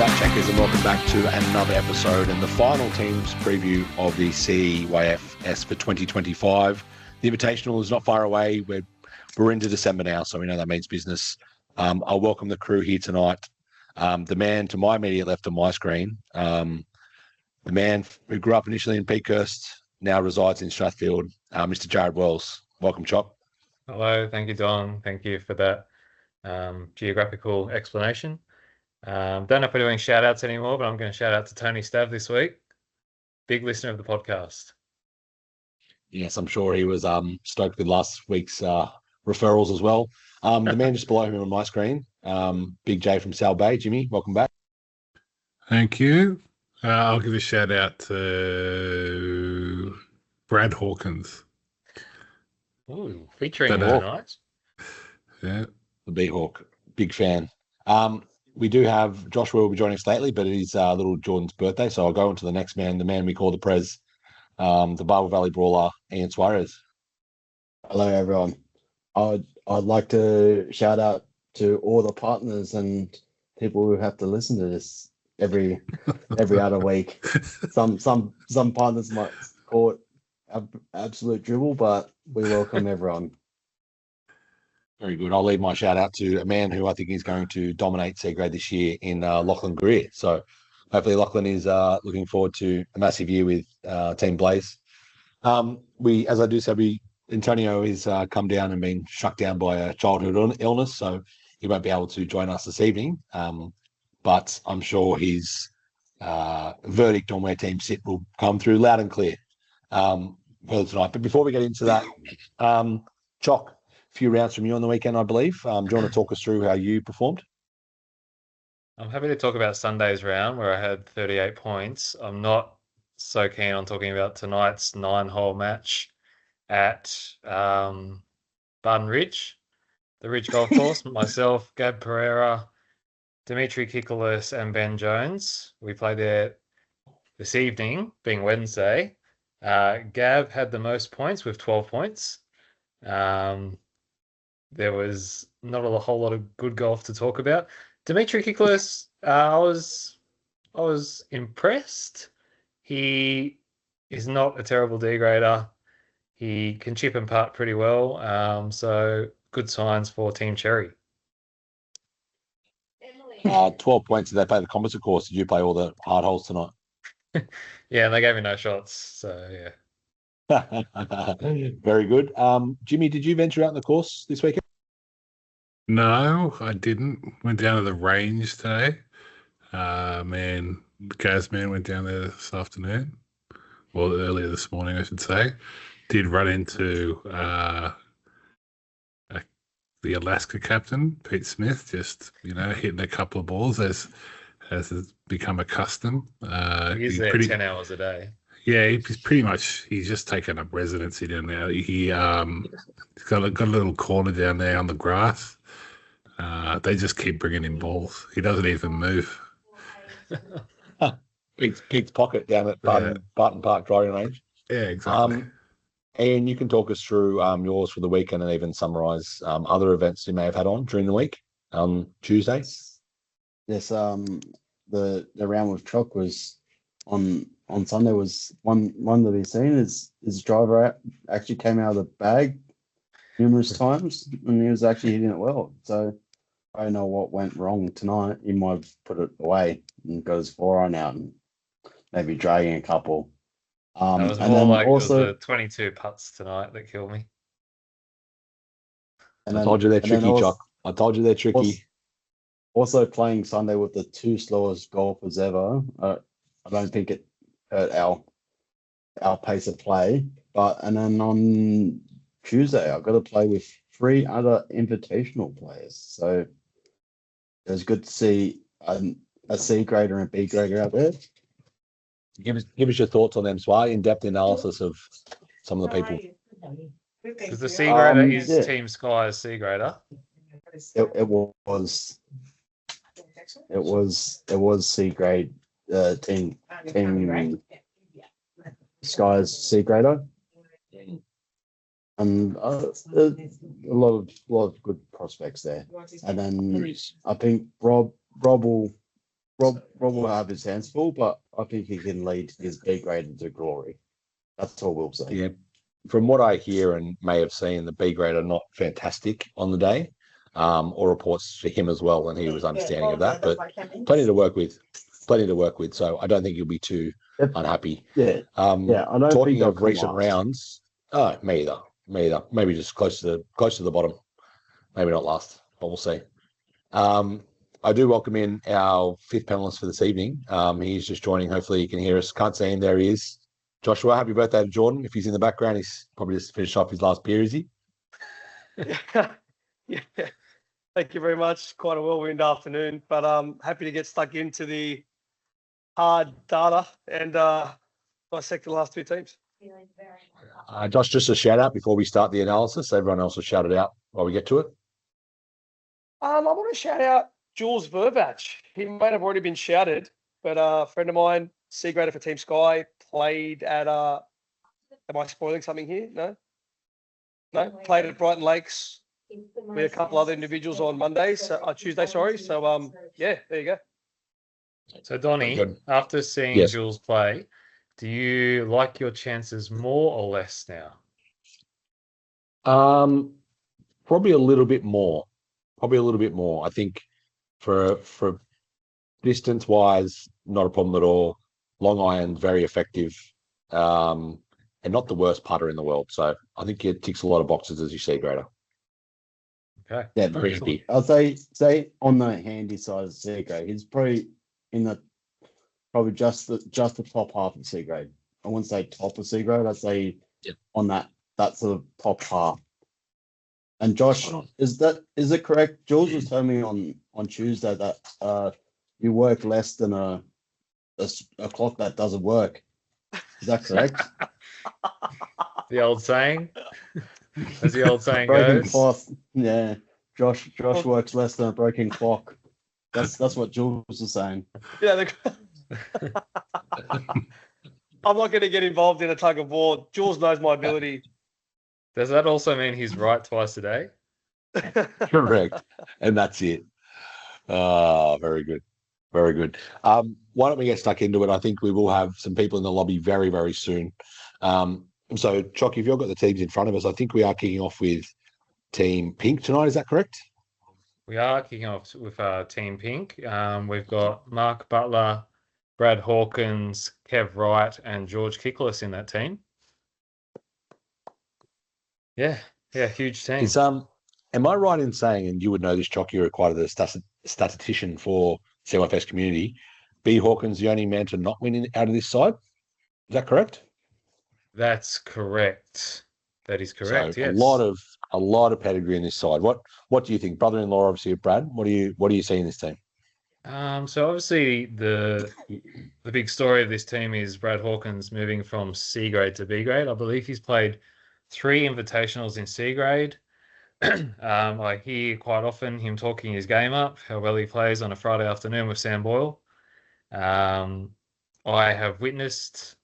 Stat Checkers, and welcome back to another episode and the final teams preview of the CYFS for 2025. The Invitational is not far away. We're into December now, so we know that means business. I'll welcome the crew here tonight. The man to my immediate left on my screen, the man who grew up initially in Peakhurst, now resides in Strathfield, Mr. Jared Wells. Welcome, Chop. Hello, thank you, Don. Thank you for that geographical explanation. Don't know if we're doing shout outs anymore, but I'm going to shout out to Tony Stav this week. Big listener of the podcast. Yes, I'm sure he was stoked with last week's referrals as well. The man just below him on my screen, Big J from Sal Bay. Jimmy, welcome back. Thank you. I'll give a shout out to Brad Hawkins. Ooh, featuring tonight. Yeah. The B-Hawk, big fan. We do have Joshua will be joining us lately, but it is little Jordan's birthday, so I'll go on to the next man, the man we call the Prez, the Barwell Valley brawler, Ian Suarez. Hello, everyone. I'd like to shout out to all the partners and people who have to listen to this every other week. Some partners might call it absolute dribble, but we welcome everyone. Very good. I'll leave my shout out to a man who I think is going to dominate C grade this year in Lachlan Greer. So hopefully Lachlan is looking forward to a massive year with Team Blaze. As I do say, Antonio has come down and been struck down by a childhood illness, so he won't be able to join us this evening. But I'm sure his verdict on where teams sit will come through loud and clear further tonight. But before we get into that, Chock, a few rounds from you on the weekend, I believe. Do you want to talk us through how you performed? I'm happy to talk about Sunday's round where I had 38 points. I'm not so keen on talking about tonight's 9-hole match at Barton Ridge, the Ridge Golf Course. Myself, Gab Pereira, Dimitri Kikolis, and Ben Jones. We played there this evening, being Wednesday. Gab had the most points with 12 points. There was not a whole lot of good golf to talk about. Dimitri Kikolis, I was impressed. He is not a terrible D-grader. He can chip and putt pretty well. So good signs for Team Cherry. 12 points. Did they play the composite course? Did you play all the hard holes tonight? Yeah, and they gave me no shots. So, yeah. Very good. Jimmy, did you venture out in the course this weekend? No, I didn't. Went down to the range today. Gazman went down there this afternoon. Well, earlier this morning, I should say. Did run into the Alaska captain, Pete Smith, just, hitting a couple of balls as has become a custom. He's there 10 hours a day. Yeah, he's just taken up residency down there. He's got a little corner down there on the grass. They just keep bringing in balls. He doesn't even move. Pete's pocket down at Barton Park driving range. Yeah, exactly. And you can talk us through yours for the weekend and even summarise other events you may have had on during the week on Tuesday. Yes, the round with Chock was on Sunday was one to be seen. His driver actually came out of the bag numerous times and he was actually hitting it well. So I don't know what went wrong tonight. He might have put it away and got his 4-iron out and maybe dragging a couple. It was more like also, the 22 putts tonight that killed me. I told you they're tricky, Chock. I told you they're tricky. Also playing Sunday with the 2 slowest golfers ever. I don't think it hurt our pace of play. And then on Tuesday, I've got to play with 3 other invitational players. So it was good to see a C grader and a B grader out there. Give us your thoughts on them, Swai. In-depth analysis of some of the people. Because the C grader is Team Sky's C grader. It was C grade team Sky's C grader. And a lot of good prospects there. And then I think Rob will Rob will have his hands full, but I think he can lead his B grade into glory. That's all we'll say. Yeah. From what I hear and may have seen, the B grade are not fantastic on the day, or reports for him as well, and he was understanding of that. But plenty to work with, So I don't think you'll be too unhappy. Yeah, I don't Talking think they'll of come recent last. rounds, oh, me either. Maybe just close to the bottom. Maybe not last, but we'll see. I do welcome in our fifth panelist for this evening. He's just joining. Hopefully, you can hear us. Can't see him. There he is. Joshua, happy birthday to Jordan. If he's in the background, he's probably just finished off his last beer, is he? Yeah. Thank you very much. Quite a whirlwind afternoon, but happy to get stuck into the hard data and dissect the last two teams. Josh, just a shout out before we start the analysis. Everyone else will shout it out while we get to it. I want to shout out Jules Verbach. He might have already been shouted, but a friend of mine, C grader for Team Sky, played at am I spoiling something here? No? Played at Brighton Lakes with a couple other individuals on Tuesday, sorry. So yeah, there you go. So Donnie, after seeing Yes. Jules play, do you like your chances more or less now? Probably a little bit more. I think for distance wise, not a problem at all. Long iron, very effective, and not the worst putter in the world. So I think it ticks a lot of boxes as you see, grader. Okay. Yeah, Very happy. I'll say on the handy side of C grade, he's probably in the just the top half of C grade. I wouldn't say top of C grade. I'd say on that sort of top half. And Josh, is it correct? Jules was telling me on Tuesday that you work less than a clock that doesn't work. Is that correct? The old saying, as the old saying Broken goes. clock. Yeah. Josh works less than a broken clock. That's what Jules was saying. Yeah, I'm not going to get involved in a tug of war. Jules knows my ability. Does that also mean he's right twice a day? Correct. And that's it. Very good. Very good. Why don't we get stuck into it? I think we will have some people in the lobby very, very soon. So, Chock, if you've got the teams in front of us, I think we are kicking off with Team Pink tonight. Is that correct? We are kicking off with Team Pink. We've got Mark Butler, Brad Hawkins, Kev Wright, and George Kickless in that team. Yeah, huge team. Is am I right in saying, and you would know this, Chock, you're quite a statistician for CYFS community, B. Hawkins the only man to not win out of this side? Is that correct? That's correct. That is correct. So yes. A lot of pedigree in this side. What do you think? Brother-in-law, obviously, of Brad. What do you see in this team? So obviously the big story of this team is Brad Hawkins moving from C grade to B grade. I believe he's played 3 invitationals in C grade. I hear quite often him talking his game up, how well he plays on a Friday afternoon with Sam Boyle. I have witnessed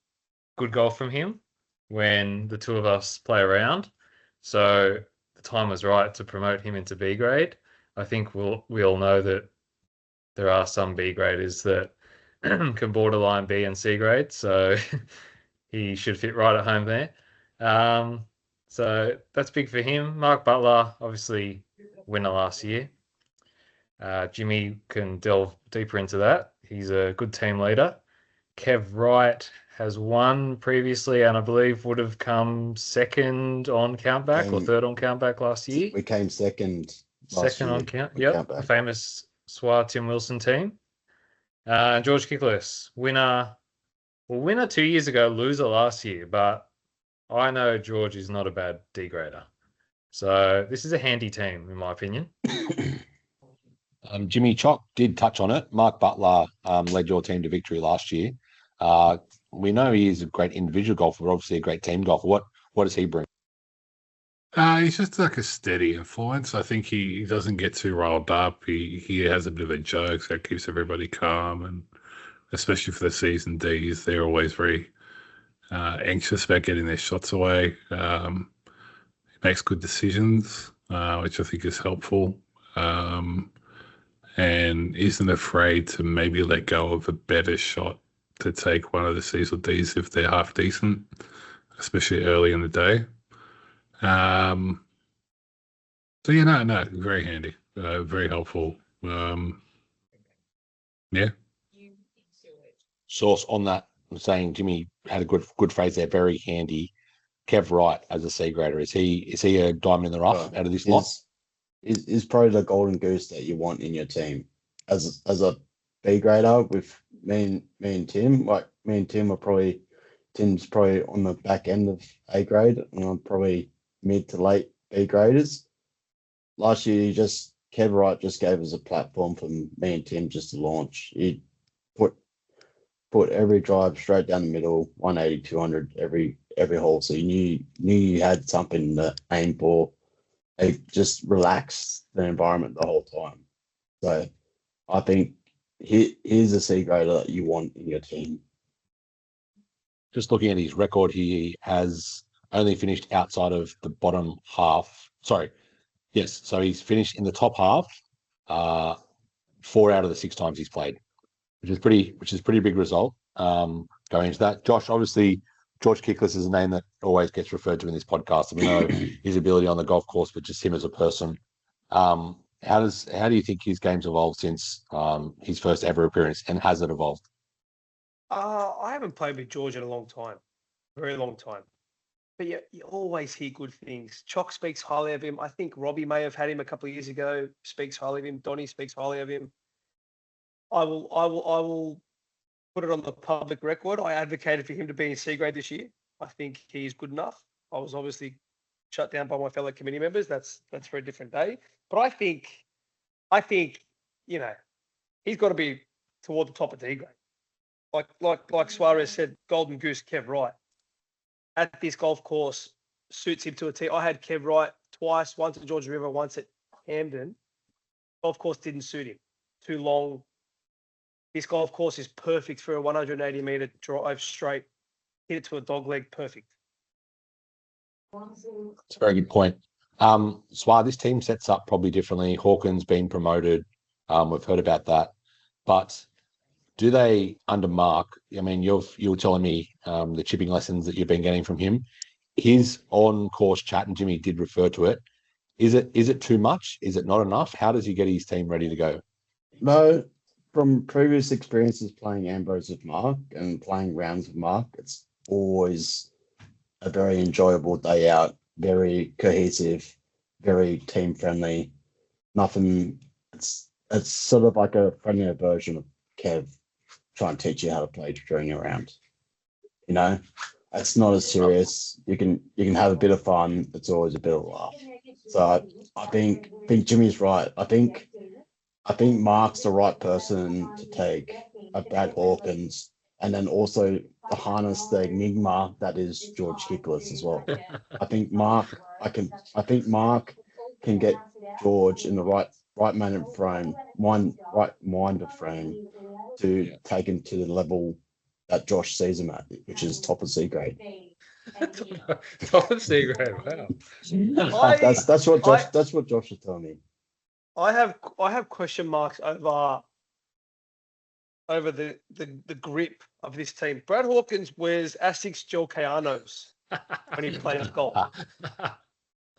good golf from him when the two of us play around. So the time was right to promote him into B grade. I think we all know that there are some B graders that can borderline B and C grade. So he should fit right at home there. So that's big for him. Mark Butler, obviously winner last year. Jimmy can delve deeper into that. He's a good team leader. Kev Wright has won previously and I believe would have come second on countback or third on countback last year. We came second. Second on count. Yep. The famous Swar Tim Wilson team. George Kickless, winner 2 years ago, loser last year, but I know George is not a bad D grader. So this is a handy team, in my opinion. Jimmy Chock did touch on it. Mark Butler led your team to victory last year. We know he is a great individual golfer, but obviously a great team golfer. What does he bring? He's just like a steady influence. I think he doesn't get too rolled up. He has a bit of a joke that keeps everybody calm, and especially for the season Ds, they're always very anxious about getting their shots away. He makes good decisions, which I think is helpful. and isn't afraid to maybe let go of a better shot to take one of the C's or D's if they're half decent, especially early in the day. So yeah, no, very handy, very helpful. Yeah. Source on that, saying Jimmy had a good phrase there, very handy. Kev Wright as a C grader, is he a diamond in the rough out of this lot? Is probably the golden goose that you want in your team. As a B grader with me and Tim, like me and Tim are probably Tim's probably on the back end of A grade, and I'm probably mid to late B graders. Last year, Kev Wright just gave us a platform for me and Tim just to launch. He put every drive straight down the middle, 180, 200 every hole. So you knew you had something to aim for. It just relaxed the environment the whole time. So I think here's a C grader that you want in your team. Just looking at his record, he has only finished outside of the bottom half. Sorry. Yes. So he's finished in the top half 4 out of the 6 times he's played, which is pretty big result. Going into that, Josh, obviously, George Kickless is a name that always gets referred to in this podcast. And we know his ability on the golf course, but just him as a person. How do you think his game's evolved since his first ever appearance, and has it evolved? I haven't played with George in a long time, very long time. But you always hear good things. Chock speaks highly of him. I think Robbie may have had him a couple of years ago. Speaks highly of him. Donnie speaks highly of him. I will put it on the public record. I advocated for him to be in C grade this year. I think he's good enough. I was obviously shut down by my fellow committee members. That's for a different day. But I think he's got to be toward the top of D grade. Like Suarez said, golden goose Kev Wright at this golf course suits him to a T. I had Kev Wright twice, once at Georgia River, once at Hamden. Golf course didn't suit him. Too long. This golf course is perfect for a 180-meter drive straight. Hit it to a dog leg, perfect. It's a very good point. Swar, this team sets up probably differently. Hawkins being promoted. We've heard about that. But do they, under Mark, I mean, you were telling me the chipping lessons that you've been getting from him. His on-course chat, and Jimmy did refer to it. Is it too much? Is it not enough? How does he get his team ready to go? No, from previous experiences playing Ambrose with Mark and playing rounds with Mark, it's always a very enjoyable day out, very cohesive, very team friendly. Nothing. It's sort of like a friendlier version of Kev trying to teach you how to play during a round. You know, it's not as serious. You can have a bit of fun. It's always a bit of laugh. So I think Jimmy's right. I think Mark's the right person to take a Brad Hawkins, and then also to harness the enigma that is George Kickless as well. I think Mark can get George in the right mind of frame to take him to the level that Josh sees him at, which is top of C grade. Top of C grade, wow. That's what Josh is telling me. I have question marks over the grip of this team. Brad Hawkins wears Asics Gel Kayanos when he plays golf.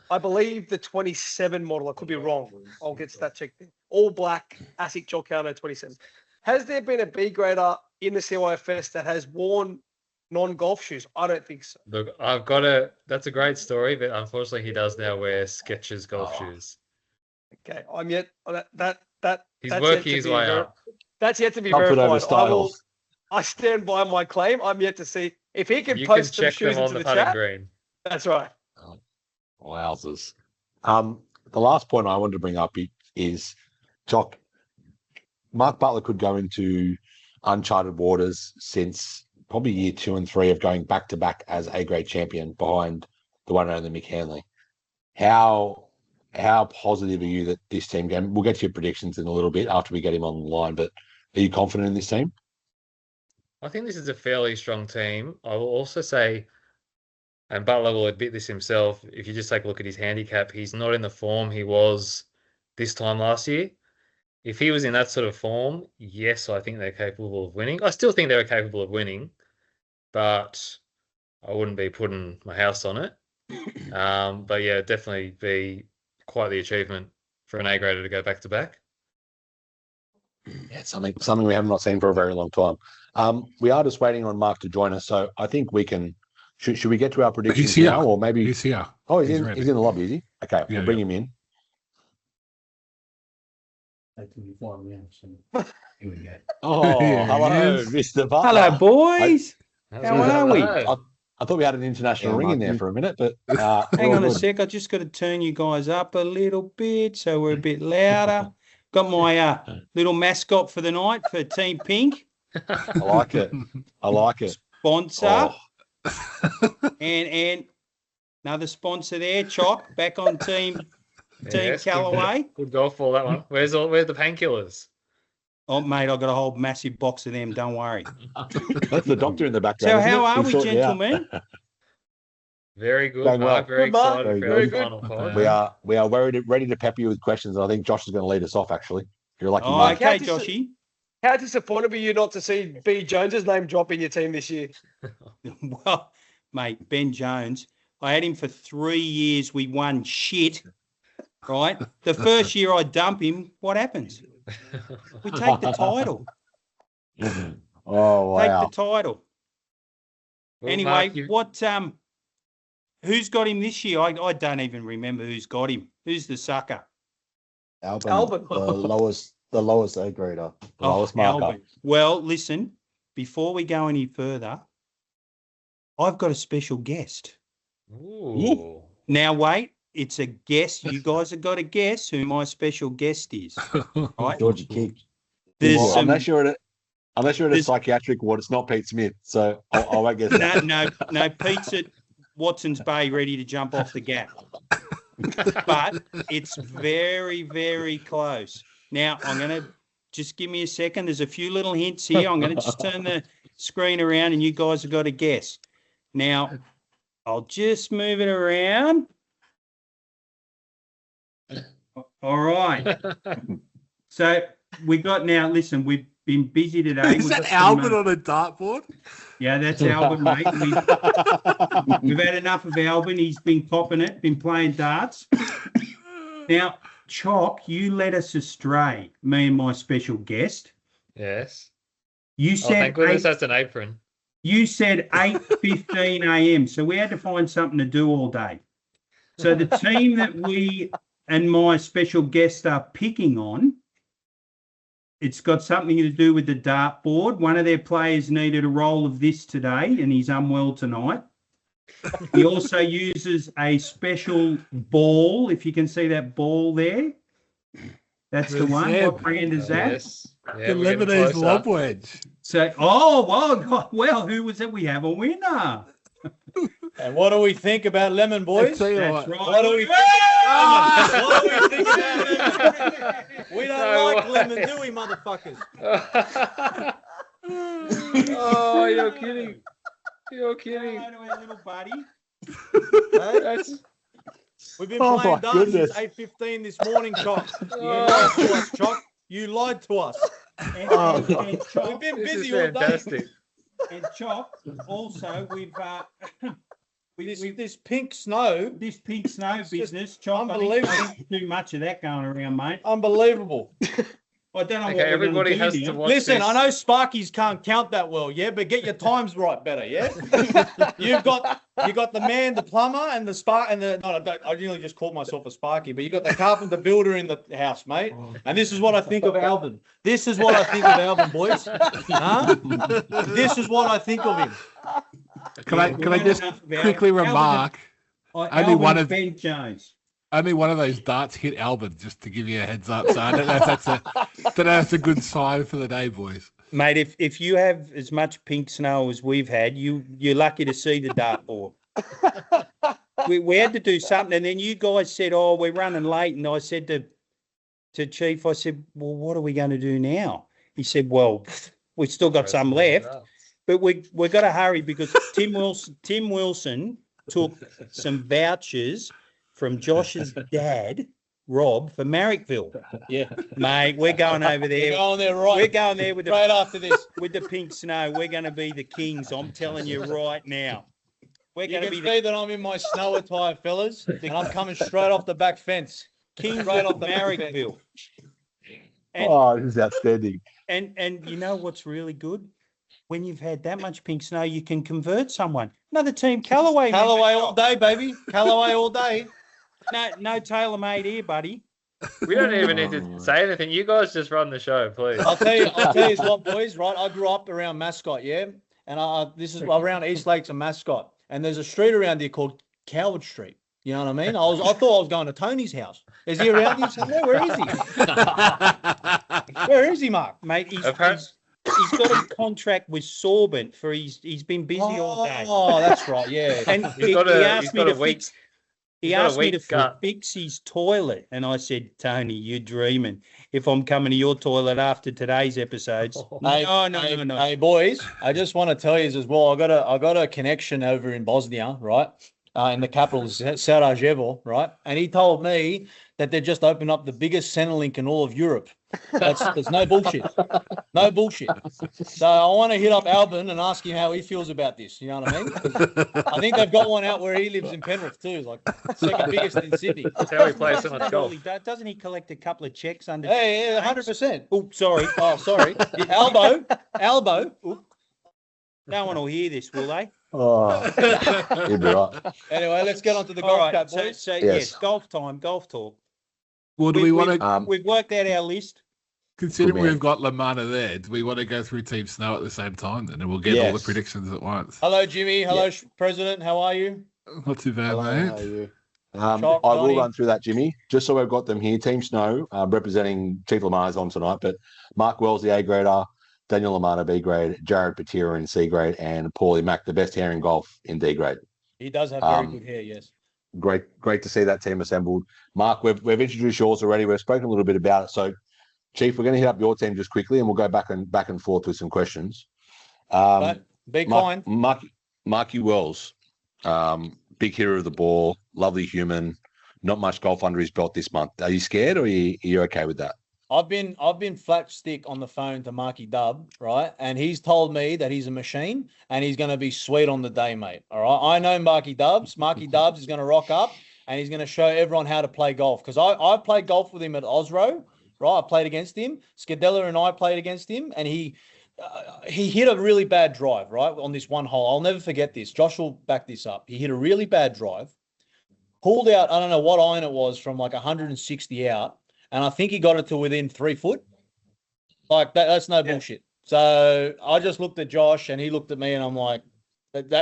I believe the 27 model. I could be wrong. I'll get that checked. All black Asics Gel Kayano 27. Has there been a B grader in the CYFS that has worn non-golf shoes? I don't think so. Look, that's a great story, but unfortunately he does now wear Skechers golf shoes. Okay, I'm yet that He's that's working his way up. That's yet to be Comfort over verified. styles. I stand by my claim. I'm yet to see if he can You post can some check shoes them on into the the putting chat. green. That's right. Wowzers. The last point I wanted to bring up is, Jock, Mark Butler could go into uncharted waters since probably year 2 and 3 of going back to back as A-grade champion behind the one and only Mick Hanley. How positive are you that this team game? We'll get to your predictions in a little bit after we get him on the line, but are you confident in this team? I think this is a fairly strong team. I will also say, and Butler will admit this himself, if you just take a look at his handicap, he's not in the form he was this time last year. if he was in that sort of form, yes, I think they're capable of winning. I still think they're capable of winning, but I wouldn't be putting my house on it. But yeah, definitely be quite the achievement for an A grader to go back to back. Yeah, something we have not seen for a very long time. We are just waiting on Mark to join us, so I think we can. Should we get to our predictions here. now, or maybe He's here. Oh, he's ready. in the lobby, is he? Okay, Yeah, we'll bring him in. Here we go. Oh, Here he hello, is. Mr. Butler. Hello, boys. How's How it are we? going? I thought we had an international Yeah, ring in there Mark, for a minute, but Hang we're on all a good. sec. I just got to turn you guys up a little bit so we're a bit louder. Got my little mascot for the night for Team Pink I like it. I like it. sponsor, Oh, and another sponsor there, Chock, back on Team Yes, Callaway. Good golf ball, that one. Where's the painkillers? Oh, mate, I've got a whole massive box of them. Don't worry. that's the doctor in the background. So isn't how it? are He's we, sorting you out. gentlemen? Very good, Going well. Mark. Very Good, Mark. excited for Very our good. final pod. We are ready to pepper you with questions. And I think Josh is going to lead us off. Actually, you're a lucky Oh, man. okay, How dis- Joshy. How disappointed were you not to see B Jones's name drop in your team this year? Well, mate, Ben Jones, I had him for 3 years. We won shit, right? The first year I dump him, what happens? We take the title. Oh Take wow! the title. Well, Anyway, Mark, who's got him this year? I don't even remember who's got him. Who's the sucker? Albin. The lowest A grader. Lowest marker. Albin. Well, listen, before we go any further, I've got a special guest. Ooh. Now, wait, it's a guess. You guys have got to guess who my special guest is. Right? Georgie Kick. There's Well, some, unless you're at a there's- psychiatric ward, it's not Pete Smith. So I won't guess that. no, Pete's at Watson's Bay ready to jump off the gap. But it's very, very close. Now, I'm going to just give me a second. There's a few little hints here. I'm going to just turn the screen around and you guys have got to guess. Now, I'll just move it around. All right. So we got now, listen, we've been busy today. Is We've that got some, Albert on a dartboard? Yeah, that's Albert, mate. We've had enough of Albert. He's been copping it, been playing darts. Now, Chock, you led us astray, me and my special guest. Yes. You Oh, said thank goodness 8, that's an apron. you said 8:15 a.m. So we had to find something to do all day. So the team that we and my special guest are picking on, it's got something to do with the dartboard. One of their players needed a roll of this today, and he's unwell tonight. He also uses a special ball, if you can see that ball there. That's the one. Seb. What brand is that? Yes. The Yeah, we're getting Lebanese closer. lob wedge. So, well, who was it? We have a winner. And what do we think about lemon, I boys? tell you That's what, right. What do we think? What do we think about lemon? We don't No like way. lemon, do we, motherfuckers? Oh, you're kidding. You're kidding. Hello to our little buddy. Hey? That's We've been Oh, playing my darts goodness. since 8:15 this morning, Chock. You Oh. lied to us, Chock. You lied to us. And, Oh. and We've Chock, been this is busy all day. fantastic. and Chock, also, we've This pink snow, this pink snow just business, Chock. unbelievable. I think too much of that going around, mate. unbelievable. I don't know Okay, what we're everybody gonna has do to now. watch Listen, this. I know Sparkies can't count that well, yeah, but get your times right better, yeah. you got the man, the plumber, and the spark, and the. No, I nearly just called myself a Sparky, but you got the carpenter builder in the house, mate. And this is what I think of Alvin. This is what I think of Alvin, boys. Huh? This is what I think of him. can I just quickly remark? only Alvin one of- Ben Jones. Only one of those darts hit Albert, just to give you a heads up. So I don't know if that's a good sign for the day, boys. Mate, if you have as much pink snow as we've had, you're lucky to see the dartboard. we had to do something, and then you guys said, "Oh, we're running late," and I said to Chief, I said, "Well, what are we going to do now?" He said, "Well, we've still got some left, but we've got to hurry because Tim Wilson took some vouchers from Josh's dad Rob for Marrickville. Yeah. Mate, we're going over We're there. going there right. We're going there with right the after this. with the pink snow. We're going to be the kings. I'm telling you right now. We're You going to can be see the that I'm in my snow attire, fellas, and I'm coming straight off the back fence. kings Straight of off the back fence. Marrickville. And, Oh, this is outstanding. and you know what's really good? When you've had that much pink snow, you can convert someone. Another team, Callaway. Callaway all day, baby. Callaway all day. No tailor-made here, buddy. We don't even need to say anything. You guys just run the show, please. I'll tell you what, boys. Right, I grew up around Mascot, yeah, and this is around East Lakes and Mascot, and there's a street around here called Coward Street. You know what I mean? I thought I was going to Tony's house. Is he around here somewhere? Where is he? Where is he, Mark? Mate, he's got a contract with Sorbent for he's been busy all day. Oh, that's right, yeah. And he asked me to fix his toilet, and I said, Tony, you're dreaming. If I'm coming to your toilet after today's episodes, no. Hey, boys, I just want to tell you as well. I got a connection over in Bosnia, right? In the capital, Sarajevo, right? And he told me that they just opened up the biggest Centrelink in all of Europe. There's no bullshit. No bullshit. So I want to hit up Albin and ask him how he feels about this. You know what I mean? I think they've got one out where he lives in Penrith too, like second biggest in Sydney. That's how he plays so much golf. Doesn't he collect a couple of checks under? Hey, 100%. Oh, sorry. Oh, sorry. Elbow. Oop. No one will hear this, will they? Oh, you'd be right. Anyway, let's get on to the All golf right. chat, So, boys. so Yes. yes, golf time, golf talk. Well, do we want to, We've worked out our list. considering Good man. we've got Lamana there, do we want to go through Team Snow at the same time then? And we'll get all the Yes. predictions at once. Hello, Jimmy. Hello, President. How are you? Not too bad, Hello, how are mate. you? I Johnny. will run through that, Jimmy, just so we've got them here. Team Snow representing Chief Lamar's on tonight, but Mark Wells, the A grader, Daniel Lamana, B grade, Jared Patira in C grade, and Paulie Mack, the best hair in golf in D grade. He does have very good hair, yes. Great to see that team assembled. Mark, we've introduced yours already. We've spoken a little bit about it. So, Chief, we're going to hit up your team just quickly, and we'll go back and forth with some questions. Be kind. Marky Wells, big hitter of the ball, lovely human, not much golf under his belt this month. Are you scared, or are you okay with that? I've been flat stick on the phone to Marky Dub, right? And he's told me that he's a machine and he's going to be sweet on the day, mate. All right. I know Marky Dubs. Marky Dubs is going to rock up and he's going to show everyone how to play golf. Because I played golf with him at Osro, right? I played against him. Scadella and I played against him, and he hit a really bad drive, right, on this one hole. I'll never forget this. Josh will back this up. He hit a really bad drive, pulled out, I don't know what iron it was, from like 160 out. And I think he got it to within 3 foot. Like that's no bullshit. So I just looked at Josh and he looked at me and I'm like,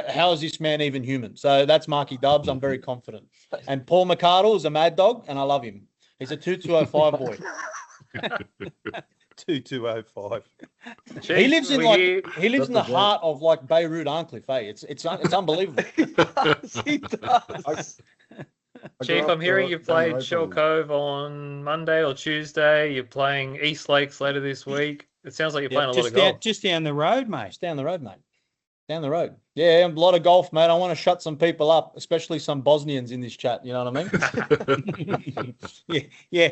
how is this man even human? So that's Marky Dubs. I'm very confident. And Paul McCardle is a mad dog and I love him. He's a 2205 boy. 2205. He lives in the heart of like Beirut, Arncliffe. Eh? It's unbelievable. He does. Chief, I'm hearing you played Shell Cove on Monday or Tuesday. You're playing East Lakes later this week. It sounds like you're playing a lot of golf. Just down the road, mate. Just down the road, mate. Down the road. Yeah, a lot of golf, mate. I want to shut some people up, especially some Bosnians in this chat. You know what I mean? Yeah.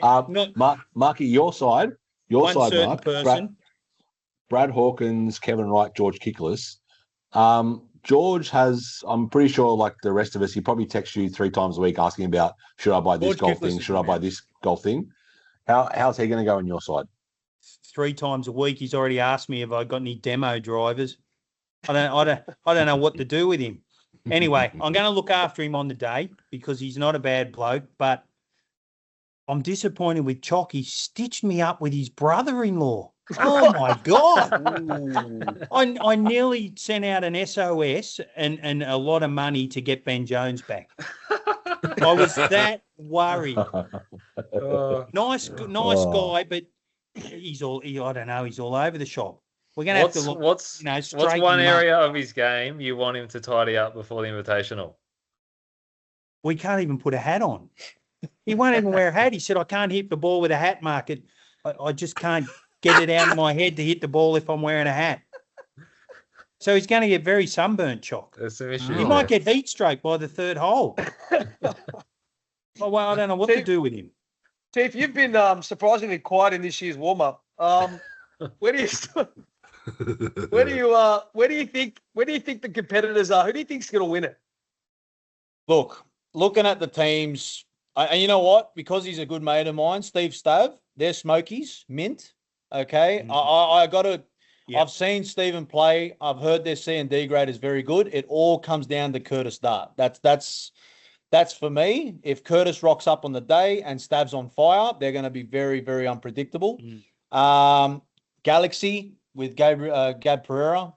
Marky, your side, One Mark. certain person. Brad Hawkins, Kevin Wright, George Kickless. George has, I'm pretty sure, like the rest of us, he probably texts you 3 times a week asking about, should I buy this George golf Kickless thing? is Should I the buy man. this golf thing? How's he going to go on your side? 3 times a week. He's already asked me if I got any demo drivers. I don't know what to do with him. Anyway, I'm going to look after him on the day because he's not a bad bloke, but I'm disappointed with Chock. He stitched me up with his brother-in-law. Oh my God. I nearly sent out an SOS and a lot of money to get Ben Jones back. I was that worried. Nice guy, but I don't know, he's all over the shop. We're going to have to look. What's straighten one him up. area of his game you want him to tidy up before the Invitational? We can't even put a hat on. He won't even wear a hat. He said, I can't hit the ball with a hat, Mark. I just can't get it out of my head to hit the ball if I'm wearing a hat. So he's going to get very sunburnt, Chock. There's some issues. He might get heat stroke by the 3rd hole. Well, I don't know what to do with him. Chief, you've been surprisingly quiet in this year's warm up. Where do you where do you think the competitors are? Who do you think's going to win it? Look, looking at the teams, and you know what? Because he's a good mate of mine, Steve Stav, they're Smokies, mint. Okay, I got to. Yep. I've seen Stephen play. I've heard their C&D grade is very good. It all comes down to Curtis Dart. That's for me. If Curtis rocks up on the day and Stav's on fire, they're going to be very, very unpredictable. Galaxy with Gab Pereira.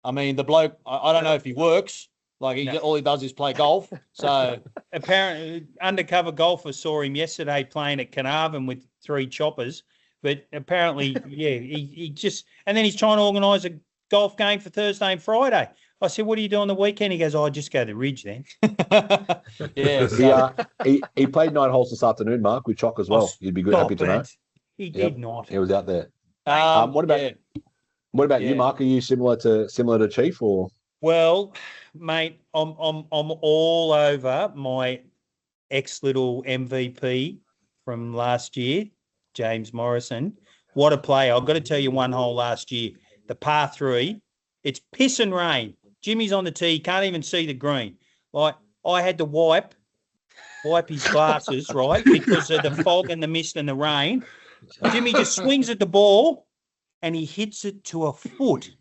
I mean, the bloke, I don't know if he works. Like, all he does is play golf. So apparently, undercover golfer saw him yesterday playing at Carnarvon with 3 choppers. But apparently, yeah, he just, and then he's trying to organise a golf game for Thursday and Friday. I said, what do you do on the weekend? He goes, I just go to the Ridge then. Yeah. So. He played 9 holes this afternoon, Mark, with Chock as well. You'd be happy to know. He did not. He was out there. What about you, Mark? Are you similar to Chief or? Well, mate, I'm all over my ex-little MVP from last year, James Morrison. What a player. I've got to tell you one hole last year, the par 3, it's piss and rain. Jimmy's on the tee, can't even see the green. Like, I had to wipe his glasses, right, because of the fog and the mist and the rain. Jimmy just swings at the ball and he hits it to a foot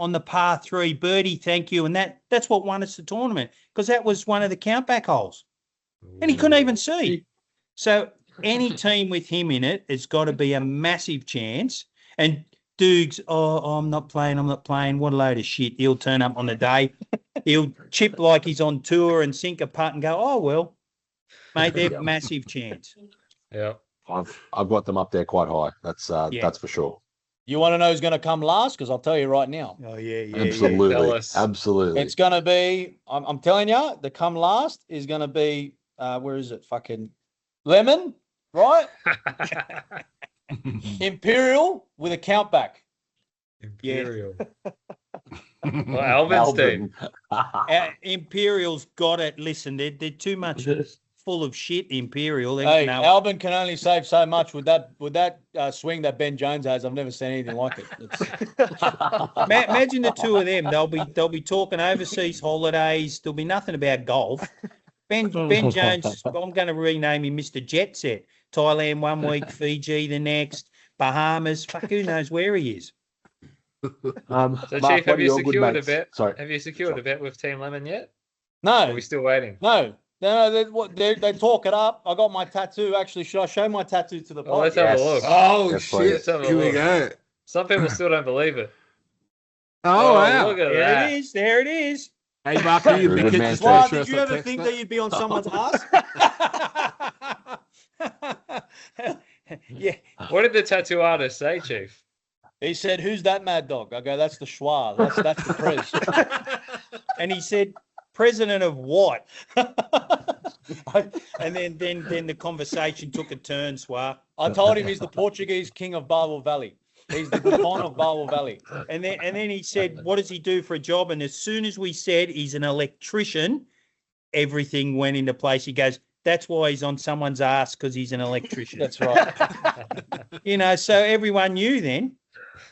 on the par 3. Birdie, thank you. And that's what won us the tournament, because that was one of the countback holes. And he couldn't even see. So any team with him in it, it's got to be a massive chance. And Dukes, I'm not playing. What a load of shit. He'll turn up on the day. He'll chip like he's on tour and sink a putt and go, oh, well, mate, they're massive chance. Yeah. I've got them up there quite high. That's for sure. You want to know who's going to come last? Because I'll tell you right now. Oh, yeah. Absolutely. Absolutely. It's going to be, I'm telling you, the come last is going to be, where is it? Fucking Lemon, right? Imperial with a countback. Imperial. Well, Alvin's team. Imperial's got it. Listen, they're too much full of shit, Imperial. Hey, Albin can only save so much with that swing that Ben Jones has. I've never seen anything like it. Imagine the two of them. They'll be talking overseas holidays. There'll be nothing about golf. Ben Jones, I'm going to rename him Mr. Jet Set. Thailand 1 week, Fiji the next, Bahamas. Fuck, who knows where he is. So, Mark, Chief, have you secured a bet? Sorry. Have you secured a bet with Team Lemon yet? No. Or are we still waiting? No, they talk it up. I got my tattoo. Actually, should I show my tattoo to the Oh, let's have a look. Oh, Yes, shit. please. Here we go. Some people still don't believe it. Oh, wow. Look at There that. it is. There it is. Hey, Mark, are you You're a the good kid man, just Steve. to Why show did us you a ever text, think mate? that you'd be on someone's ass? Yeah. What did the tattoo artist say, Chief? He said, "Who's that mad dog?" I go, "That's the Schwa. That's the Prez." And he said, "President of what?" And then the conversation took a turn, Swar. I told him he's the Portuguese king of Barwell Valley. He's the Buffon of Barwell Valley. And then he said, "What does he do for a job?" And as soon as we said he's an electrician, everything went into place. He goes, "That's why he's on someone's ass, because he's an electrician." That's right. So everyone knew then.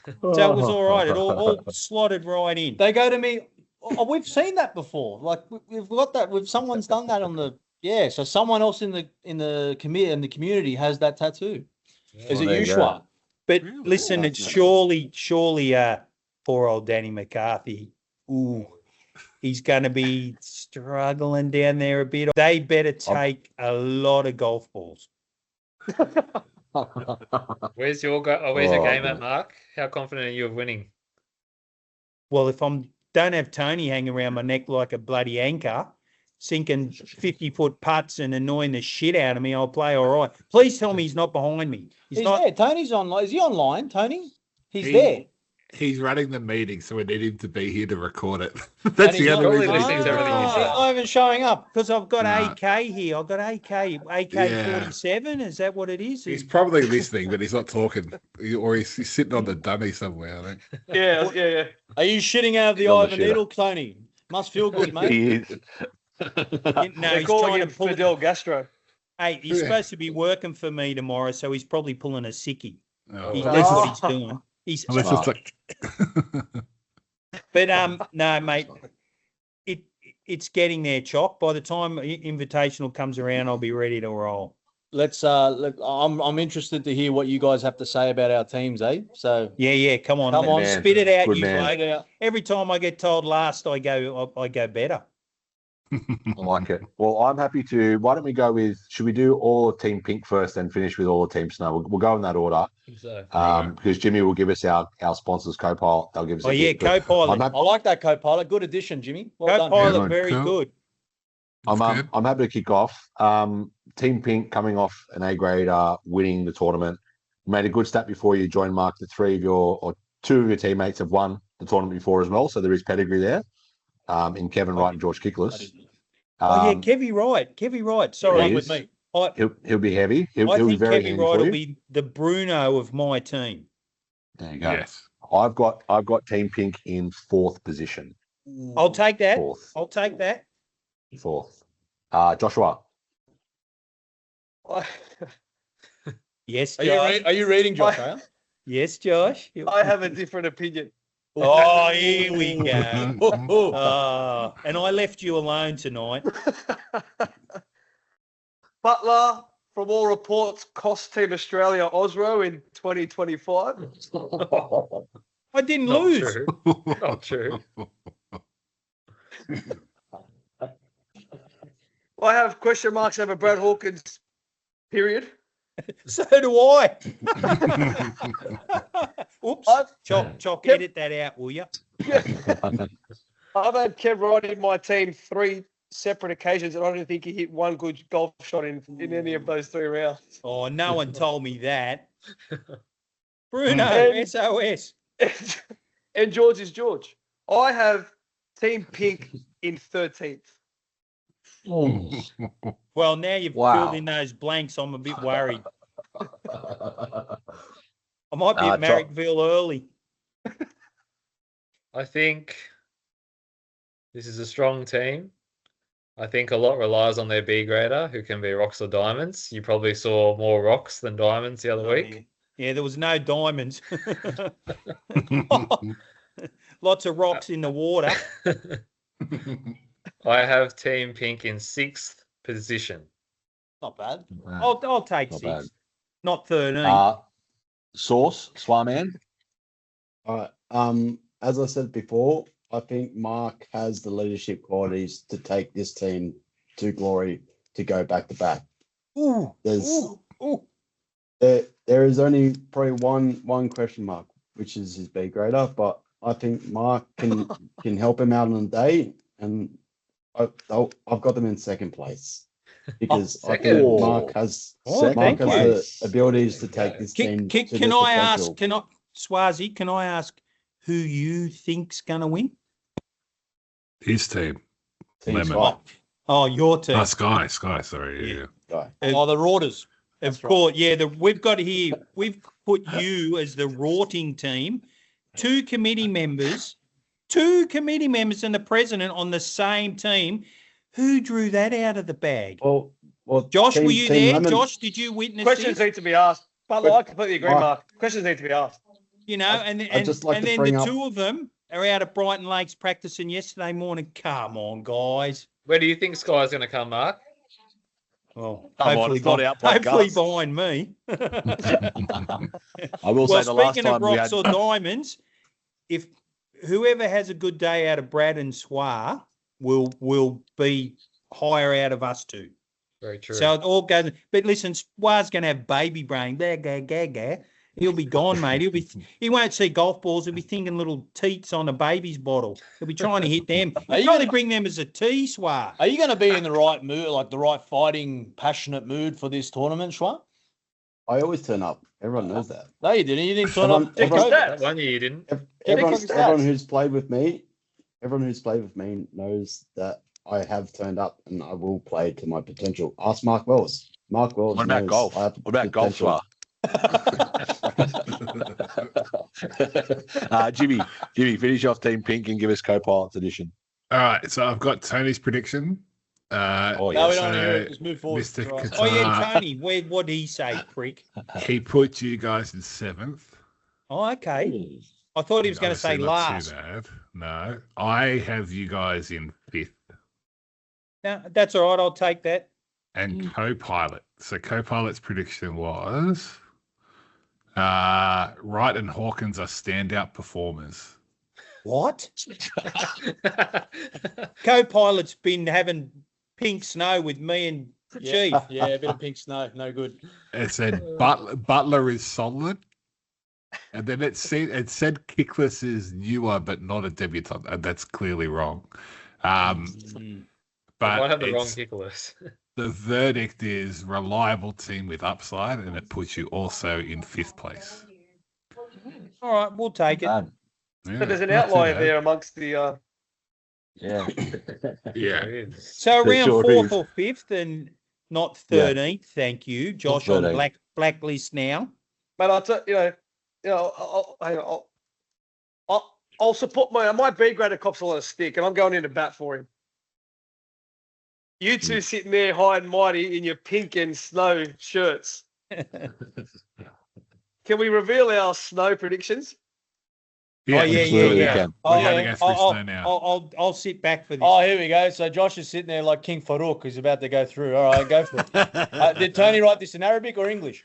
So it was all right. It all slotted right in. They go to me, "Oh, we've seen that before. Like we've got that. Someone's done that on the So someone else in the community has that tattoo. Is it there you Yushua? go. But listen, it's surely poor old Danny McCarthy. Ooh, he's going to be struggling down there a bit. They better take a lot of golf balls. Where's your game at, Mark? How confident are you of winning? Well, if don't have Tony hanging around my neck like a bloody anchor, sinking 50-foot putts and annoying the shit out of me, I'll play all right. Please tell me he's not behind me. He's there. Tony's online. Is he online, Tony? He's there. He's running the meeting, so we need him to be here to record it. That's he's the not only really reason. listening to everything you He's say. not even showing up. Because I've got Nah. AK here. I've got AK 47. Is that what it is? He's probably listening, but he's not talking. Or he's sitting on the dummy somewhere, I think. Yeah. Are you shitting out of the He's on eye the of a needle, Tony? Must feel good, mate. He is. No, They're he's calling trying him to pull Fidel Gastro. Hey, he's Yeah. supposed to be working for me tomorrow, so he's probably pulling a sickie. Oh, That's what he's doing. He's, unless it's like, but no, mate, it's getting there, Chock. By the time Invitational comes around, I'll be ready to roll. Let's I'm interested to hear what you guys have to say about our teams, eh? So Yeah, come on, Come on. Man. spit it out, Good you man. bloke. Every time I get told last, I go better. I like it. Well, I'm happy to. Why don't we go with? Should we do all of Team Pink first, and finish with all of Team Snow? We'll go in that order. So, Because Jimmy will give us our sponsors co-pilot. They'll give us. Oh a yeah, hit, but co-pilot. I'm happy, I like that co-pilot. Good addition, Jimmy. Well done. Co-pilot, Good. very Cool. good. Good. I'm happy to kick off. Team Pink coming off an A grade, winning the tournament. You made a good stat before you joined, Mark. The two of your teammates have won the tournament before as well, so there is pedigree there. In Kevin Wright and George Kickless. Oh yeah, Kevy Wright. Sorry, he with is. me. He'll be heavy. He'll I be think very Kevy handy Wright for will you. be the Bruno of my team. There you go. yes. I've got Team Pink in fourth position. I'll take that. Fourth. I'll take that. Joshua. Yes, Are Josh. you reading, Josh? Are you? Yes, Josh. I have a different opinion. Oh, here we go. Oh, And I left you alone tonight. Butler, from all reports, cost Team Australia Osro in 2025. I didn't not lose. true. Not true. I have question marks over Brad Hawkins, period. So do I. Oops. I've, Chock, edit that out, will you? I've had Kev Wright in my team 3 separate occasions, and I don't think he hit one good golf shot in any of those 3 rounds. Oh, no one told me that. Bruno, And- SOS. And George is George. I have Team Pink in 13th. Well, now you've Wow. filled in those blanks. I'm a bit worried. I might be at Chock. Marrickville early. I think this is a strong team. I think a lot relies on their B grader, who can be rocks or diamonds. You probably saw more rocks than diamonds the other week. Yeah, there was no diamonds. Lots of rocks in the water. I have Team Pink in 6th position. not bad. I'll take Not 6, bad. not 13. Sauce, Swarman. All right. As I said before, I think Mark has the leadership qualities to take this team to glory to go back to back. Ooh, There's ooh. there is only probably one question mark, which is his B grader, but I think Mark can help him out on the day, and I've got them in second place because I second. think Mark has Oh, thank you. the abilities to take this team. to Can their I ask? potential. Swazi? Can I ask who you think's gonna win? His team. Team Lemon. Sky. Oh, your team. Oh, Sky, sorry. Yeah. Guy. Oh, the Rauders. Of That's right. course, yeah. We've got here. We've put you as the rorting team, 2 committee members, and the president on the same team. Who drew that out of the bag? Well, Josh, Team- were you Team there? Lemon- Josh, did you witness Questions this? need to be asked. Butler, I completely agree, Mark. Mark. Questions need to be asked. You know, I'd just like and to then bring the up- 2 of them are out at Brighton Lakes practicing yesterday morning. Come on, guys. Where do you think Sky's going to come, Mark? Well, Come on, hopefully, it's not our podcast. hopefully behind me. I will Well, say the last speaking of time we rocks had. or diamonds, if whoever has a good day out of Brad and Swar will be higher out of us 2. Very true. So it all goes. But listen, Swar's going to have baby brain. He'll be gone, mate. He won't see golf balls. He'll be thinking little teats on a baby's bottle. He'll be trying to hit them. Are He's you trying to gonna- bring them as a tee, Swar. Are you going to be in the right mood, like the right fighting, passionate mood for this tournament, Schwa? I always turn up. Everyone knows that. No, you didn't. You didn't turn Everyone- up. Check everyone- his that stats. one year you didn't. Everyone, Check his everyone stats. who's played with me knows that I have turned up and I will play to my potential. Ask Mark Wells. Mark Wells. What about knows golf? I have What about golf, potential. Jimmy, finish off Team Pink and give us co-pilot's edition. All right, so I've got Tony's prediction. Oh, No, we yes. don't want to hear it. So, Just move forward. Mr. Right. Oh yeah, Qatar, Tony. What did he say, prick? he put you guys in 7th. Oh, okay. I thought he was going to say Obviously not last. too bad. No, I have you guys in 5th No, that's all right. I'll take that. and co-pilot. So co-pilot's prediction was Wright and Hawkins are standout performers. What? Co-pilot's been having pink snow with me and Chief. Yeah, a bit of pink snow. No good. It said Butler is solid. And then it said Kickless is newer but not a debutant, and that's clearly wrong. Might But have the wrong it's- kicker list. the verdict is reliable team with upside, and it puts you also in 5th place. All right, we'll take it. Bad. Yeah, So there's an not too outlier bad. there amongst the. Yeah. Yeah. It is. So There around sure 4th is. or 5th and not Yeah. 13th. Thank you. Josh on 13th. blacklist now. But I'll support my B grader cops a lot of stick, and I'm going in to bat for him. You two sitting there high and mighty in your pink and snow shirts. Can we reveal our snow predictions? Oh, yeah, absolutely yeah. can. We're Oh, going yeah. to go through snow now. I'll sit back for this. Oh, here we go. So Josh is sitting there like King Farouk, who's about to go through. All right, go for it. Did Tony write this in Arabic or English?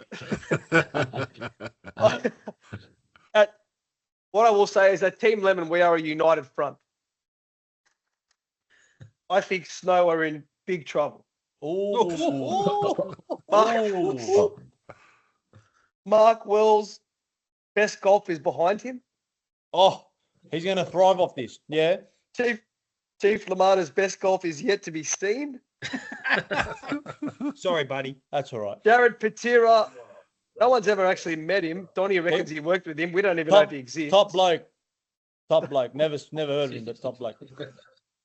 What I will say is that Team Lemon, we are a united front. I think Snow are in big trouble. Oh, Mark Wells' best golf is behind him. oh, he's going to thrive off this. Yeah. Chief Lamana's best golf is yet to be seen. Sorry, buddy. That's all right. Jared Patera, no one's ever actually met him. Donnie reckons he worked with him. We don't even know if he exists. Top bloke. Top bloke. Never heard of him, but top bloke.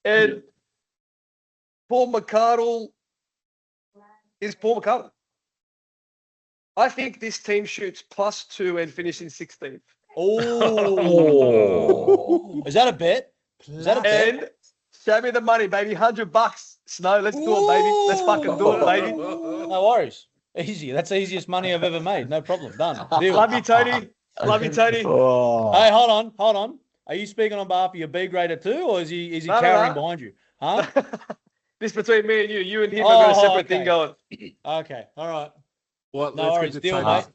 And Paul McCardle is Paul McCardle. I think this team shoots +2 and finishes 16th. Oh. Is that a bet? Is that a bet? And show me the money, baby. $100. Snow, let's do it, baby. Let's fucking do it, baby. No worries. Easy. That's the easiest money I've ever made. No problem. Done. Deal. Love you, Tony. Love you, Tony. Oh. Hey, hold on. Are you speaking on behalf of your B grader too, or is he No, no, cowering no. behind you? Huh? This between me and you. You and him have got a separate thing okay. going. Okay. All right. Well, No let's worries, get to deal, Tony's, mate.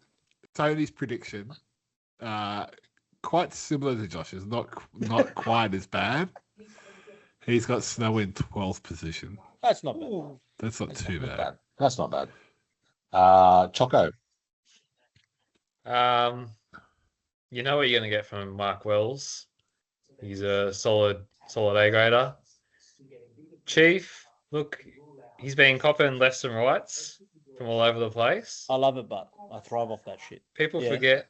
Tony's prediction. Quite similar to Josh's, not quite as bad. He's got Snow in 12th position. That's not bad. That's not too bad. That's not bad. Choco. You know what you're going to get from Mark Wells. He's a solid A grader. Chief, look, he's been copping lefts and rights from all over the place. I love it, but I thrive off that shit. People Yeah. forget.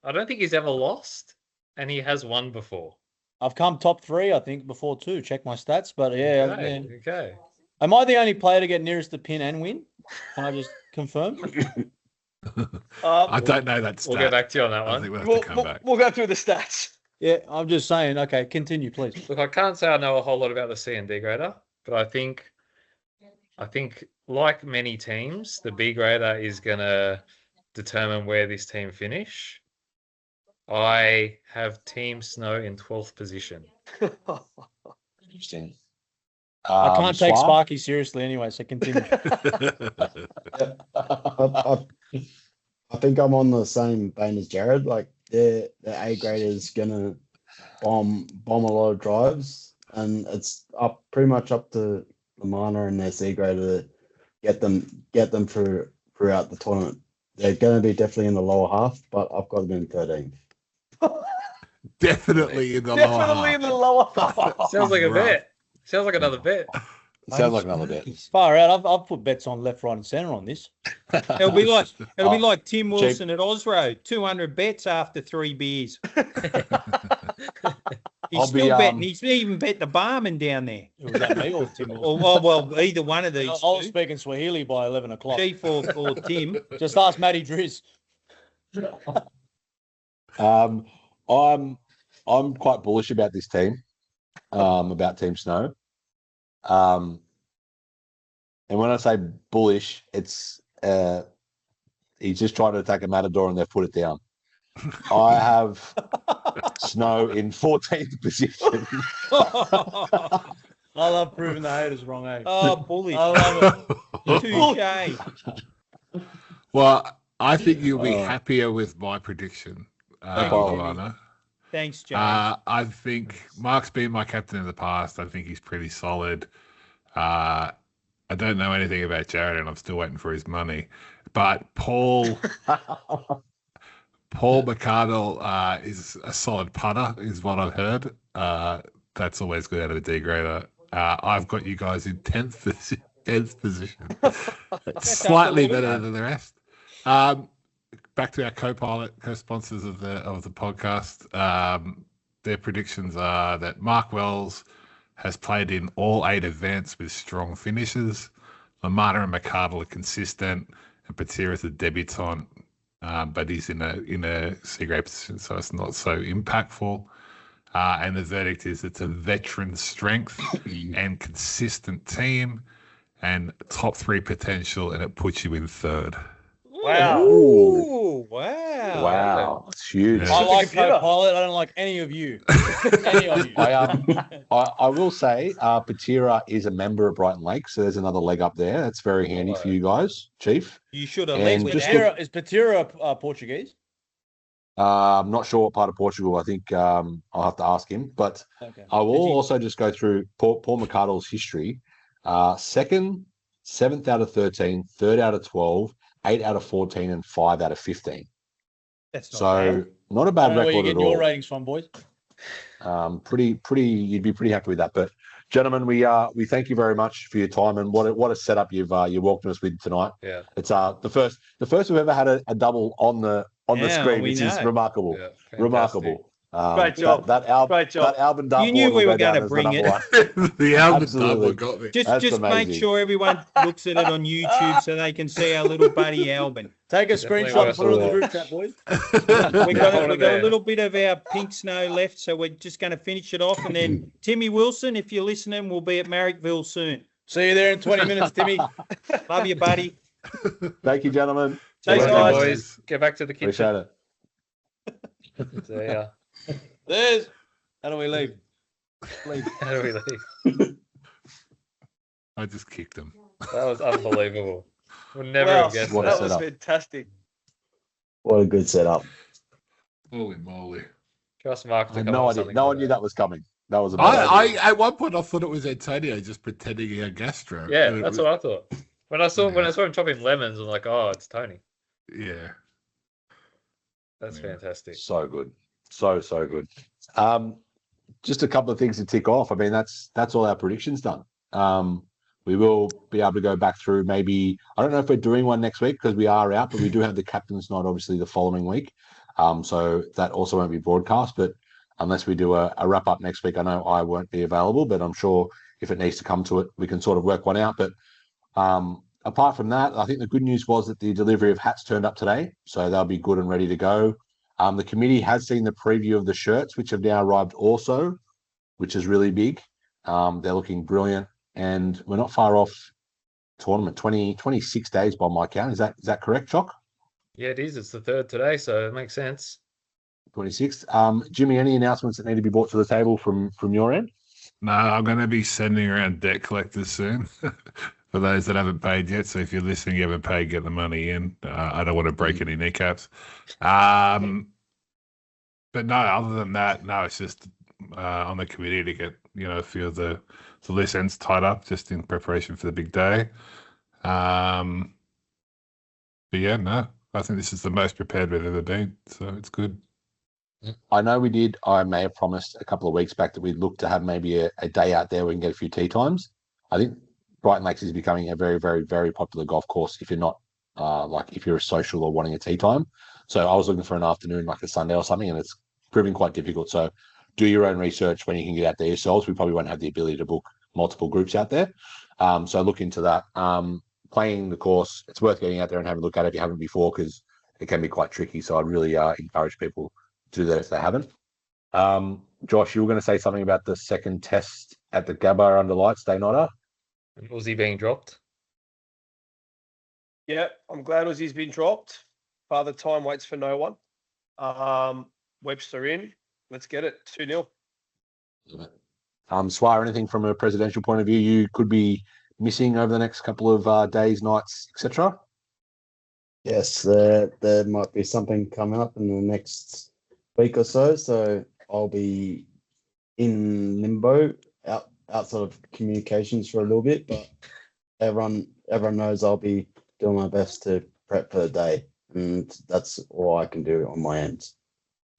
I don't think he's ever lost, and he has won before. I've come top 3, I think, before too. Check my stats, but yeah. Okay. yeah. Okay. Am I the only player to get nearest the pin and win? Can I just confirm? I don't know that stat. We'll get back to you on that I one. think we'll have to come back. We'll go through the stats. Yeah, I'm just saying. Okay, continue, please. Look, I can't say I know a whole lot about the C and D grader, but I think like many teams, the B grader is going to determine where this team finish. I have Team Snow in 12th position. Interesting. I can't take Swab? Sparky seriously anyway, so continue. I think I'm on the same vein as Jared. Like the A grade is gonna bomb a lot of drives, and it's pretty much up to Lamana and their C grader to get them throughout the tournament. They're gonna be definitely in the lower half, but I've got them in 13th. Definitely in the Definitely in the lower half. Sounds like a Right. bet. Sounds like another bet. Sounds like another bet. Far out. I've put bets on left, right, and centre on this. It'll be like Tim cheap. Wilson at Osro, 200 bets after 3 beers. He's I'll still be, betting. He's even bet the barman down there. Was that me or Tim? Wilson? Well, either one of these. I was two. speaking Swahili by 11 o'clock. Chief or Tim. Just ask Matty Driz. I'm quite bullish about this team, about Team Snow. And when I say bullish, it's he's just trying to attack a Matador and they've put it down. I have Snow in 14th position. I love proving the haters wrong, eh? Oh, bullish. I love it. Touche. Well, I think you'll be Oh. happier with my prediction, Thank you, Alana. Thanks, James. I think Mark's been my captain in the past. I think he's pretty solid. I don't know anything about Jared, and I'm still waiting for his money. But Paul McArdle is a solid putter, is what I've heard. That's always good out of a D grader. I've got you guys in 10th position. Slightly better than the rest. Back to our co-sponsors of the podcast. Their predictions are that Mark Wells has played in all 8 events with strong finishes. Lamana and McArdle are consistent, and Patira is a debutant, but he's in a C-grade position, so it's not so impactful. And the verdict is it's a veteran strength and consistent team, and top 3 potential, and it puts you in 3rd. Wow. Ooh, wow. Wow, it's huge. Yeah. I like Computer. co-pilot. I don't like any of you. Any of you. I will say, Patira is a member of Brighton Lake, so there's another leg up there. That's very handy for you guys, Chief. You should have And led with just that. Is Patira Portuguese? I'm not sure what part of Portugal. I think I'll have to ask him. But Okay. I will Did you- also just go through Paul McArdle's history. 2nd, 7th out of 13, 3rd out of 12, 8 out of 14, and 5 out of 15. That's not So bad. not a I bad don't know where you record get at all. your ratings from, boys. Pretty. You'd be pretty happy with that. But gentlemen, we thank you very much for your time and what a setup you've welcomed us with tonight. Yeah. It's the first we've ever had a double on the Yeah, screen, we which is know. remarkable. Yeah. Fantastic. Remarkable. Great job. That Great job. Alvin Dart You knew board we will were go down gonna as the bring number it. one. The Albert Absolutely. double got me. Just That's make amazing. sure everyone looks at it on YouTube so they can see our little buddy Albin. Take a Definitely screenshot and put it on the worth group chat, boys. We got one a of there. little bit of our pink snow left, so we're just going to finish it off. And then Timmy Wilson, if you're listening, will be at Marrickville soon. See you there in 20 minutes, Timmy. Love you, buddy. Thank you, gentlemen. Thanks, Well guys. done, boys. Get back to the kitchen. Appreciate it. So, yeah. There's. How do we leave? Leave. How do we leave? I just kicked him. That was unbelievable. Would never Wow, have guessed What a that. that was setup. fantastic. What a good setup. Holy moly. Trust Mark I to had come no up with idea. something No like one knew that was coming. That was I amazing. at one point I thought it was Antonio just pretending he had gastro. Yeah, that's what I thought. When I saw him chopping lemons, I'm like, oh, it's Tony. Yeah. That's Yeah. fantastic. So good. So good. Just a couple of things to tick off. I mean, that's all our predictions done. We will be able to go back through maybe, I don't know if we're doing one next week because we are out, but we do have the captain's night obviously the following week. So that also won't be broadcast, but unless we do a wrap up next week, I know I won't be available, but I'm sure if it needs to come to it, we can sort of work one out. But apart from that, I think the good news was that the delivery of hats turned up today, so they'll be good and ready to go. The committee has seen the preview of the shirts, which have now arrived also, which is really big. They're looking brilliant, and we're not far off tournament. 26 days by my count. Is that correct, Choc? Yeah, it is. It's the 3rd today, so it makes sense. 26. Jimmy, any announcements that need to be brought to the table from your end? No, I'm going to be sending around debt collectors soon for those that haven't paid yet. So if you're listening, you haven't paid, get the money in. I don't want to break any kneecaps. But no, other than that, no, it's just on the committee to get, a few of the loose ends tied up just in preparation for the big day. But yeah, no, I think this is the most prepared we've ever been. So it's good. I know we did. I may have promised a couple of weeks back that we'd look to have maybe a day out there where we can get a few tee times. I think Brighton Lakes is becoming a very, very, very popular golf course if you're not if you're a social or wanting a tee time. So I was looking for an afternoon, like a Sunday or something, and it's proving quite difficult. So do your own research when you can get out there yourselves. We probably won't have the ability to book multiple groups out there. So look into that. Playing the course, it's worth getting out there and having a look at it if you haven't before, because it can be quite tricky. So I'd really encourage people to do that if they haven't. Josh, you were going to say something about the second test at the Gabba under lights, day nighter. Was he being dropped? Yeah, I'm glad Aussie's been dropped. Father Time waits for no one. Webster in. Let's get it. 2-0. Swire, anything from a presidential point of view you could be missing over the next couple of days, nights, etc.? Yes, there might be something coming up in the next week or so. So I'll be in limbo, outside of communications for a little bit, but everyone knows I'll be doing my best to prep for the day, and that's all I can do on my end.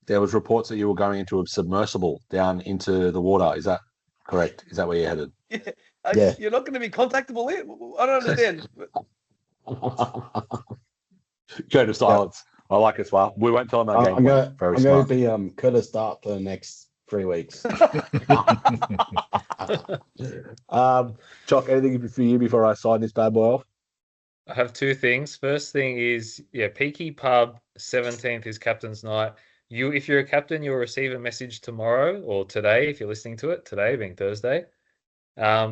There was reports that you were going into a submersible down into the water. Is that correct? Is that where you're headed? Yeah. You're not going to be contactable here. I don't understand. Go to silence. I like it, Swire. We won't tell them our game I'm plan. going Very to smart. be Curtis Dart for the next 3 weeks. Chock, anything for you before I sign this bad boy off? I have two things. First thing is, Peaky Pub 17th is captain's night. If you're a captain, you'll receive a message tomorrow or today, if you're listening to it, today being Thursday.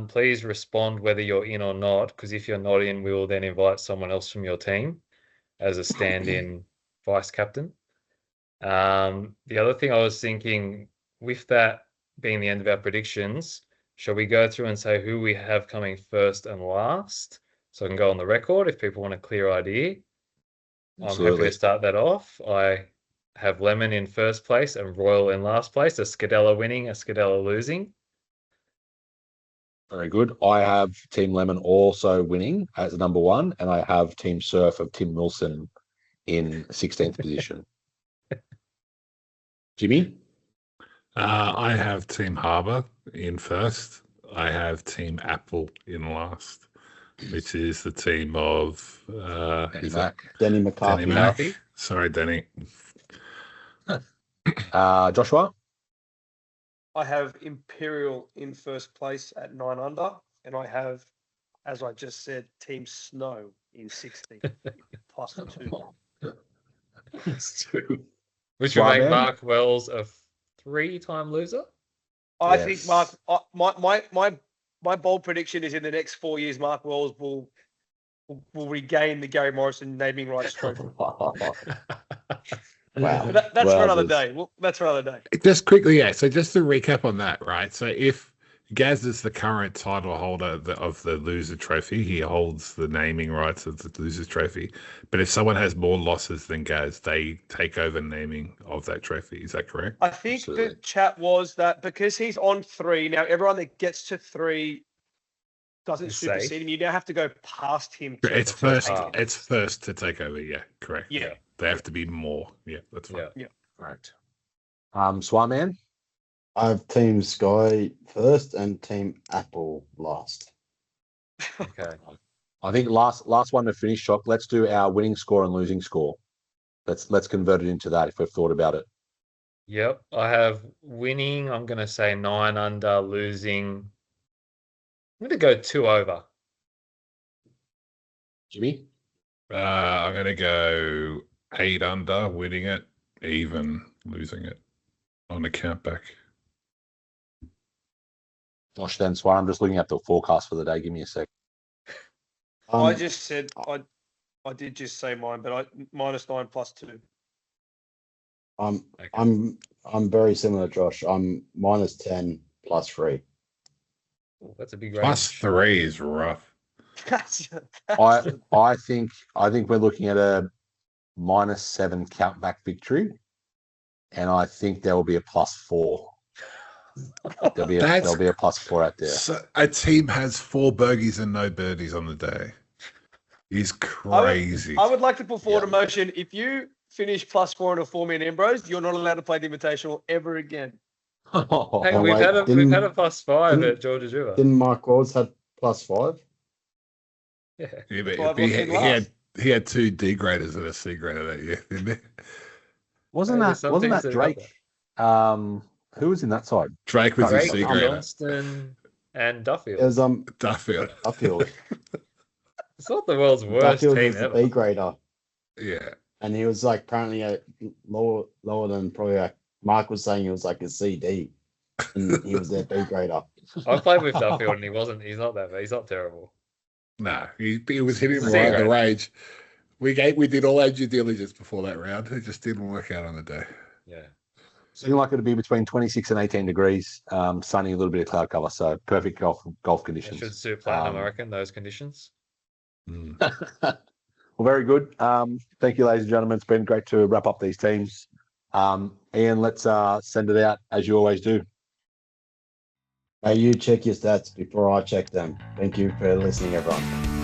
Please respond whether you're in or not, because if you're not in, we will then invite someone else from your team as a stand-in vice captain. The other thing I was thinking, with that being the end of our predictions, shall we go through and say who we have coming first and last? So I can go on the record if people want a clear idea. I'm happy to start that off. I have Lemon in first place and Royal in last place. A Scadella winning, a Scadella losing. Very good. I have Team Lemon also winning as number one, and I have Team Surf of Tim Wilson in 16th position. Jimmy? I have Team Harbour in first. I have Team Apple in last, which is the team of Denny McCarthy. Denny Mac. Sorry, Denny. Joshua? I have Imperial in first place at 9 under, and I have, as I just said, Team Snow in 16 plus 2. Which will make Mark Wells a 3-time loser. I think Mark. My bold prediction is in the next 4 years, Mark Wells will regain the Gary Morrison naming rights trophy. Wow. That's for another day. That's for another day. Just quickly, so just to recap on that, right? So if Gaz is the current title holder of the loser trophy, he holds the naming rights of the loser's trophy. But if someone has more losses than Gaz, they take over naming of that trophy. Is that correct? I think the chat was that because he's on 3 now, everyone that gets to 3 doesn't supersede him. You now have to go past him. It's first. It's first to take over. Yeah, correct. Yeah, they have to be more. Yeah, that's fine. Yeah, right. Swireman? I have Team Sky first and Team Apple last. Okay. I think last one to finish, Chock. Let's do our winning score and losing score. Let's convert it into that if we've thought about it. Yep. I have winning, I'm gonna say 9 under, losing. I'm gonna go 2 over. Jimmy? I'm gonna go 8 under, winning it, even losing it on the count back. Josh, then Swire, I'm just looking at the forecast for the day. Give me a sec. I just said I did just say mine, but -9 plus 2. I'm very similar, Josh. I'm -10 plus 3. Oh, that's a big range. Plus 3 is rough. I think we're looking at a -7 countback victory, and I think there will be a +4. There'll be a +4 out there. So a team has 4 bogeys and no birdies on the day. He's crazy. I would like to put forward a motion. If you finish +4 in a 4-man Ambrose, you're not allowed to play the Invitational ever again. Hey, we've had a +5 at George's River. Didn't Mark Wells had +5? Yeah. But he had 2 D graders and a C grader that year, didn't he? Wasn't that Drake? Who was in that side? Drake was a C grader. Johnston and Duffield. It was Duffield. It's not the world's worst Duffield team was the ever. B grader. Yeah. And he was like apparently lower than probably Mark was saying he was like a CD. And he was their B grader. I played with Duffield and he's not that bad. He's not terrible. No, he was hitting C right at the grade. range. We did all our due diligence before that round. It just didn't work out on the day. Yeah. Seemed like it'd be between 26 and 18 degrees, sunny, a little bit of cloud cover, so perfect golf That conditions. should suit Platinum, I Um, reckon, those conditions. Well, very good. Thank you, ladies and gentlemen. It's been great to wrap up these teams. Ian, let's send it out as you always do. Hey, you check your stats before I check them. Thank you for listening, everyone.